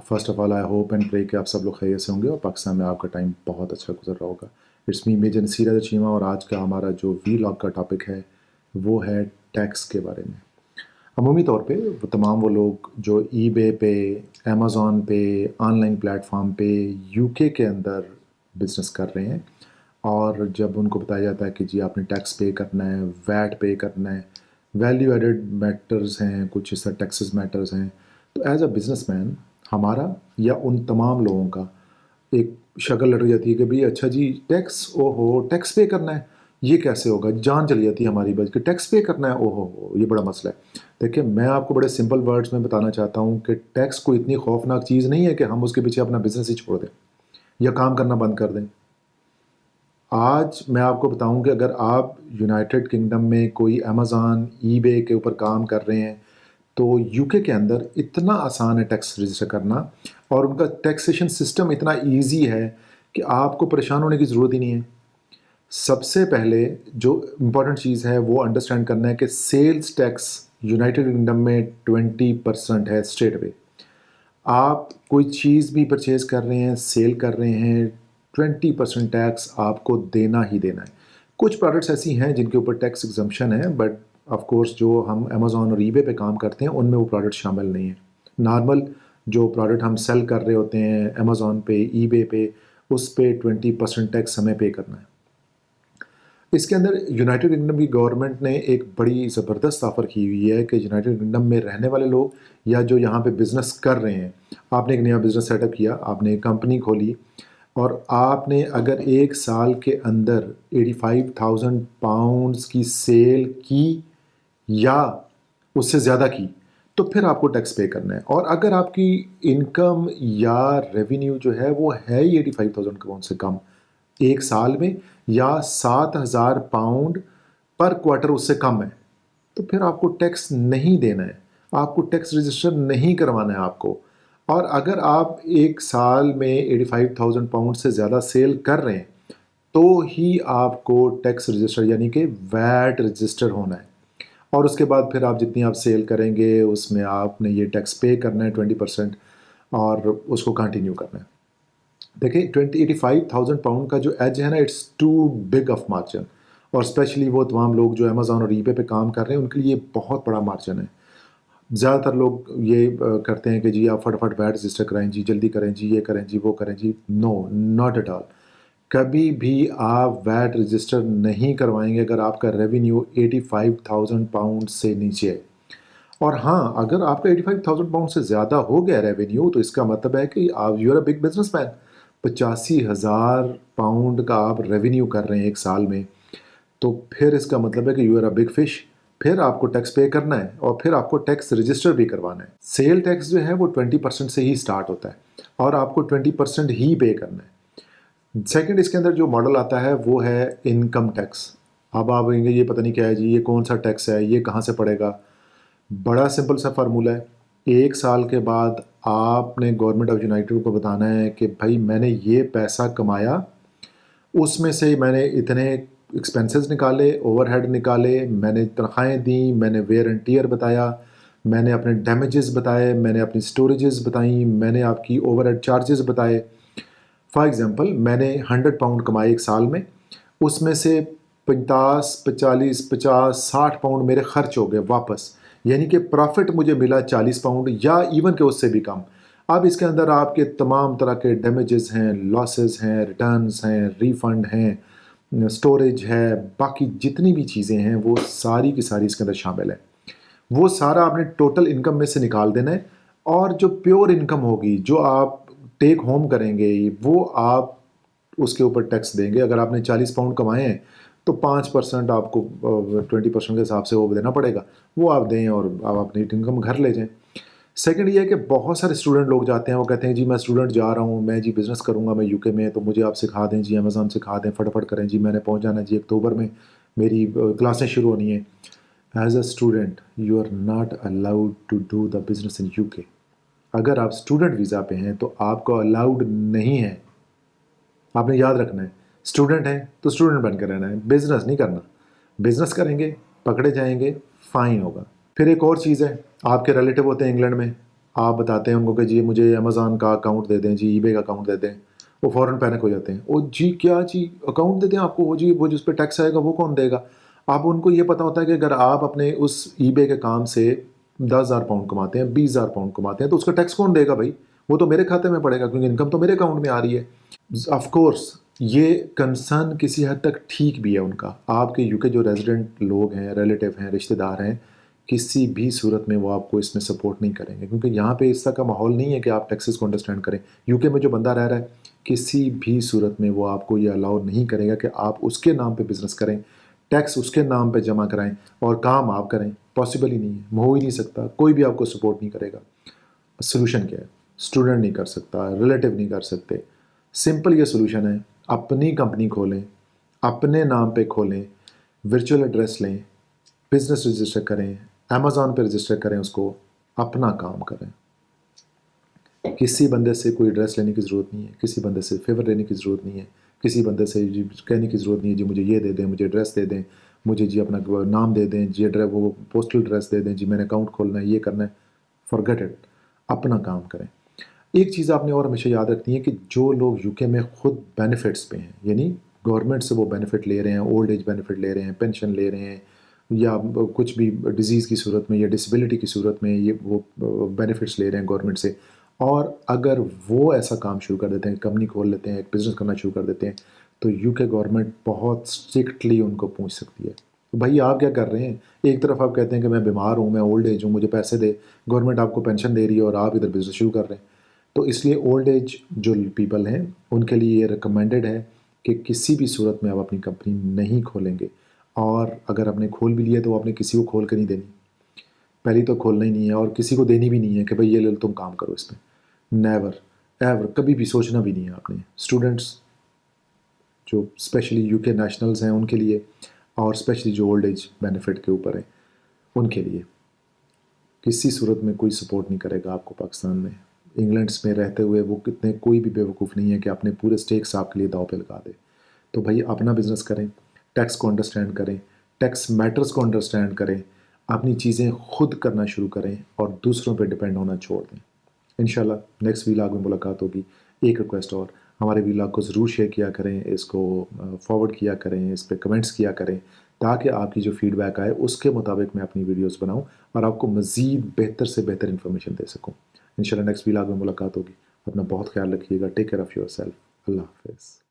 First of all I hope and pray कि आप सब लोग खैरियत से होंगे और पाकिस्तान में आपका टाइम बहुत अच्छा गुजर रहा होगा। इट्स मी मेजर सीरत चीमा और आज का हमारा जो वी लॉग का टॉपिक है वो है टैक्स के बारे में। अमूमी तौर पे वो तमाम वो लोग जो ईबे पे, अमेज़ॉन पे, ऑनलाइन प्लेटफॉर्म पे यूके के अंदर बिज़नेस कर रहे हैं और जब उनको बताया जाता है कि जी आपने टैक्स पे करना है, वैट पे करना है, वैल्यू एडेड मैटर्स हैं, कुछ इस तरह टैक्सेस मैटर्स हैं, तो एज अ बिजनेसमैन हमारा या उन तमाम लोगों का एक शक्ल लट जाती है कि भाई अच्छा जी टैक्स, ओहो टैक्स पे करना है, ये कैसे होगा, जान चली जाती है हमारी बस कि टैक्स पे करना है, ओहो ये बड़ा मसला है। देखिए मैं आपको बड़े सिंपल वर्ड्स में बताना चाहता हूँ कि टैक्स कोई इतनी खौफनाक चीज़ नहीं है कि हम उसके पीछे अपना बिजनेस ही छोड़ दें या काम करना बंद कर दें। आज मैं आपको बताऊं कि अगर आप यूनाइटेड किंगडम में कोई अमेज़ॉन, ईबे के ऊपर काम कर रहे हैं तो यूके के अंदर इतना आसान है टैक्स रजिस्टर करना और उनका टैक्सेशन सिस्टम इतना इजी है कि आपको परेशान होने की ज़रूरत ही नहीं है। सबसे पहले जो इम्पॉर्टेंट चीज़ है वो अंडरस्टैंड करना है कि सेल्स टैक्स यूनाइटेड किंगडम में 20% है स्ट्रेट अवे। आप कोई चीज़ भी परचेज़ कर रहे हैं, सेल कर रहे हैं, 20% टैक्स आपको देना ही देना है। कुछ प्रोडक्ट्स ऐसी हैं जिनके ऊपर टैक्स एग्जम्पशन है, बट ऑफ कोर्स जो हम अमेज़ॉन और ईबे पे काम करते हैं उनमें वो प्रोडक्ट शामिल नहीं है। नॉर्मल जो प्रोडक्ट हम सेल कर रहे होते हैं अमेज़ॉन पे, ईबे पे, उस पे 20% टैक्स हमें पे करना है। इसके अंदर यूनाइटेड किंगडम की गवर्नमेंट ने एक बड़ी ज़बरदस्त ऑफ़र की हुई है कि यूनाइटेड किंगडम में रहने वाले लोग या जो यहाँ पे बिज़नेस कर रहे हैं, आपने एक नया बिज़नेस सेटअप किया, आपने एक कंपनी खोली और आपने अगर एक साल के अंदर 85,000 पाउंड्स की सेल की या उससे ज़्यादा की, तो फिर आपको टैक्स पे करना है। और अगर आपकी इनकम या रेवेन्यू जो है वो है ही 85,000 पाउंड से कम एक साल में या 7,000 पाउंड पर क्वार्टर उससे कम है, तो फिर आपको टैक्स नहीं देना है, आपको टैक्स रजिस्टर नहीं करवाना है आपको। और अगर आप एक साल में 85,000 पाउंड से ज़्यादा सेल कर रहे हैं तो ही आपको टैक्स रजिस्टर यानी कि वैट रजिस्टर होना है। और उसके बाद फिर आप जितनी आप सेल करेंगे उसमें आपने ये टैक्स पे करना है 20% और उसको कंटिन्यू करना है। देखिए 85,000 पाउंड का जो एज है ना, it's too big of margin और स्पेशली वो तमाम लोग जो अमेज़ॉन और ईबे पे काम कर रहे हैं उनके लिए बहुत बड़ा मार्जिन है। ज़्यादातर लोग ये करते हैं कि जी आप फटाफट वैट रजिस्टर कराएं जी, जल्दी करें जी, ये करें जी, वो करें जी। No, not at all. कभी भी आप वैट रजिस्टर नहीं करवाएंगे अगर आपका रेवेन्यू 85,000 पाउंड से नीचे है। और हाँ, अगर आपका 85,000 पाउंड से ज़्यादा हो गया रेवेन्यू तो इसका मतलब है कि आप you are a big businessman. 85,000 pound का आप रेवेन्यू कर रहे हैं एक साल में, तो फिर इसका मतलब है कि you are a big fish. फिर आपको टैक्स पे करना है और फिर आपको टैक्स रजिस्टर भी करवाना है। सेल टैक्स जो है वो 20% से ही स्टार्ट होता है और आपको 20% ही पे करना है। सेकंड इसके अंदर जो मॉडल आता है वो है इनकम टैक्स। अब आप कहेंगे ये पता नहीं क्या है जी, ये कौन सा टैक्स है, ये कहाँ से पड़ेगा। बड़ा सिंपल सा फार्मूला है। एक साल के बाद आपने गवर्नमेंट ऑफ यूनाइटेड को बताना है कि भाई मैंने ये पैसा कमाया, उसमें से मैंने इतने एक्सपेंसेस निकाले, ओवरहेड निकाले, मैंने तनख्वाहें दी, मैंने वेयर एंड टियर बताया, मैंने अपने डैमेजेस बताए, मैंने अपनी स्टोरेजेस बताई, मैंने आपकी ओवरहेड चार्जेस बताए। फॉर एग्जांपल मैंने 100 पाउंड कमाए एक साल में, उसमें से 50, 45, 50, 60 पाउंड मेरे खर्च हो गए वापस, यानी कि प्रॉफिट मुझे मिला 40 पाउंड या इवन के उससे भी कम। अब इसके अंदर आपके तमाम तरह के डैमेजेस हैं, लॉसेस हैं, रिटर्न्स हैं, रिफंड हैं, स्टोरेज है, बाकी जितनी भी चीज़ें हैं वो सारी की सारी इसके अंदर शामिल है। वो सारा आपने टोटल इनकम में से निकाल देना है और जो प्योर इनकम होगी जो आप टेक होम करेंगे वो आप उसके ऊपर टैक्स देंगे। अगर आपने 40 पाउंड कमाए हैं तो 5% आपको 20% के हिसाब से वो देना पड़ेगा, वो आप दें और आप अपनी इनकम घर ले जाएं। सेकंड ये है कि बहुत सारे स्टूडेंट लोग जाते हैं, वो कहते हैं जी मैं स्टूडेंट जा रहा हूँ, मैं जी बिज़नेस करूँगा, मैं यूके में, तो मुझे आप सिखा दें जी, अमेज़ॉन सिखा दें, फटाफट करें जी, मैंने पहुँच जाना जी, अक्टूबर में मेरी क्लासें शुरू होनी है। As a student you are not allowed to do the business in UK. अगर आप स्टूडेंट वीज़ा पे हैं तो आपको अलाउड नहीं है। आपने याद रखना है, स्टूडेंट हैं तो स्टूडेंट बन कर रहना है, बिजनेस नहीं करना। बिजनेस करेंगे पकड़े जाएंगे, फाइन होगा। फिर एक और चीज़ है, आपके रिलेटिव होते हैं इंग्लैंड में, آپ بتاتے ہیں ان کو کہ جی مجھے امیزون کا اکاؤنٹ دے دیں، جی ای بے کا اکاؤنٹ دے دیں، وہ فوراً پینک ہو جاتے ہیں، او جی کیا جی اکاؤنٹ دے دیں آپ کو، وہ جی وہ جس پہ ٹیکس آئے گا وہ کون دے گا؟ اب ان کو یہ پتہ ہوتا ہے کہ اگر آپ اپنے اس ای بے کے کام سے 10,000 پاؤنڈ کماتے ہیں، 20,000 پاؤنڈ کماتے ہیں، تو اس کا ٹیکس کون دے گا بھائی؟ وہ تو میرے کھاتے میں پڑے گا کیونکہ انکم تو میرے اکاؤنٹ میں آ رہی ہے۔ آف کورس یہ کنسرن کسی حد تک ٹھیک بھی ہے ان کا، آپ کے یو کے جو ریزیڈنٹ لوگ ہیں، ریلیٹیو ہیں، رشتہ دار ہیں، کسی بھی صورت میں وہ آپ کو اس میں سپورٹ نہیں کریں گے کیونکہ یہاں پہ اس طرح کا ماحول نہیں ہے کہ آپ ٹیکسز کو انڈرسٹینڈ کریں۔ یو کے میں جو بندہ رہ رہا ہے کسی بھی صورت میں وہ آپ کو یہ الاؤ نہیں کرے گا کہ آپ اس کے نام پہ بزنس کریں، ٹیکس اس کے نام پہ جمع کرائیں اور کام آپ کریں، پاسبل ہی نہیں ہے، ہو ہی نہیں سکتا، کوئی بھی آپ کو سپورٹ نہیں کرے گا۔ سلوشن کیا ہے؟ اسٹوڈنٹ نہیں کر سکتا، ریلیٹیو نہیں کر سکتے، سمپل یہ سلوشن ہے، اپنی کمپنی کھولیں، اپنے نام پہ کھولیں، ورچوئل ایڈریس لیں، بزنس رجسٹر کریں، امیزون پہ رجسٹر کریں، اس کو اپنا کام کریں، کسی بندے سے کوئی ایڈریس لینے کی ضرورت نہیں ہے، کسی بندے سے فیور لینے کی ضرورت نہیں ہے، کسی بندے سے جی کہنے کی ضرورت نہیں ہے جی مجھے یہ دے دیں، مجھے ایڈریس دے دیں، مجھے جی اپنا نام دے دیں، جی وہ پوسٹل ایڈریس دے دیں، جی میں نے اکاؤنٹ کھولنا ہے، یہ کرنا ہے، فارگیٹ اٹ، اپنا کام کریں۔ ایک چیز آپ نے اور ہمیشہ یاد رکھنی ہے کہ جو لوگ یو کے میں خود بینیفٹس پہ ہیں، یعنی گورنمنٹ سے وہ بینیفٹ لے رہے ہیں، اولڈ ایج بینیفٹ لے رہے ہیں، پینشن لے رہے ہیں، یا کچھ بھی ڈیزیز کی صورت میں یا ڈسیبلٹی کی صورت میں یہ وہ بینیفٹس لے رہے ہیں گورنمنٹ سے، اور اگر وہ ایسا کام شروع کر دیتے ہیں، کمپنی کھول لیتے ہیں، ایک بزنس کرنا شروع کر دیتے ہیں، تو یو کے گورنمنٹ بہت اسٹرکٹلی ان کو پوچھ سکتی ہے، بھائی آپ کیا کر رہے ہیں؟ ایک طرف آپ کہتے ہیں کہ میں بیمار ہوں، میں اولڈ ایج ہوں، مجھے پیسے دے، گورنمنٹ آپ کو پینشن دے رہی ہے اور آپ ادھر بزنس شروع کر رہے ہیں۔ تو اس لیے اولڈ ایج جو پیپل ہیں ان کے لیے یہ ریکمینڈڈ ہے کہ کسی بھی صورت میں آپ اپنی کمپنی نہیں کھولیں گے، اور اگر آپ نے کھول بھی لیا تو آپ نے کسی کو کھول کے نہیں دینی، پہلی تو کھولنا ہی نہیں ہے اور کسی کو دینی بھی نہیں ہے کہ بھئی یہ لے لو تم کام کرو اس پہ، نیور ایور، کبھی بھی سوچنا بھی نہیں ہے آپ نے۔ اسٹوڈنٹس جو اسپیشلی یو کے نیشنلز ہیں ان کے لیے، اور اسپیشلی جو اولڈ ایج بینیفٹ کے اوپر ہیں ان کے لیے، کسی صورت میں کوئی سپورٹ نہیں کرے گا آپ کو پاکستان میں۔ انگلینڈس میں رہتے ہوئے وہ کتنے کوئی بھی بیوقوف نہیں ہے کہ اپنے پورے اسٹیکس آپ کے لیے داؤ پہ لگا دے۔ تو بھائی اپنا بزنس کریں، ٹیکس کو انڈرسٹینڈ کریں، ٹیکس میٹرز کو انڈرسٹینڈ کریں، اپنی چیزیں خود کرنا شروع کریں اور دوسروں پہ ڈپینڈ ہونا چھوڑ دیں۔ انشاءاللہ نیکسٹ ویلاگ میں ملاقات ہوگی۔ ایک ریکویسٹ اور، ہمارے ویلاگ کو ضرور شیئر کیا کریں، اس کو فارورڈ کیا کریں، اس پہ کمنٹس کیا کریں تاکہ آپ کی جو فیڈ بیک آئے اس کے مطابق میں اپنی ویڈیوز بناؤں اور آپ کو مزید بہتر سے بہتر انفارمیشن دے سکوں۔ انشاءاللہ نیکسٹ ویلاگ میں ملاقات ہوگی۔ اپنا بہت خیال رکھیے گا۔ Take care of yourself. اللہ حافظ۔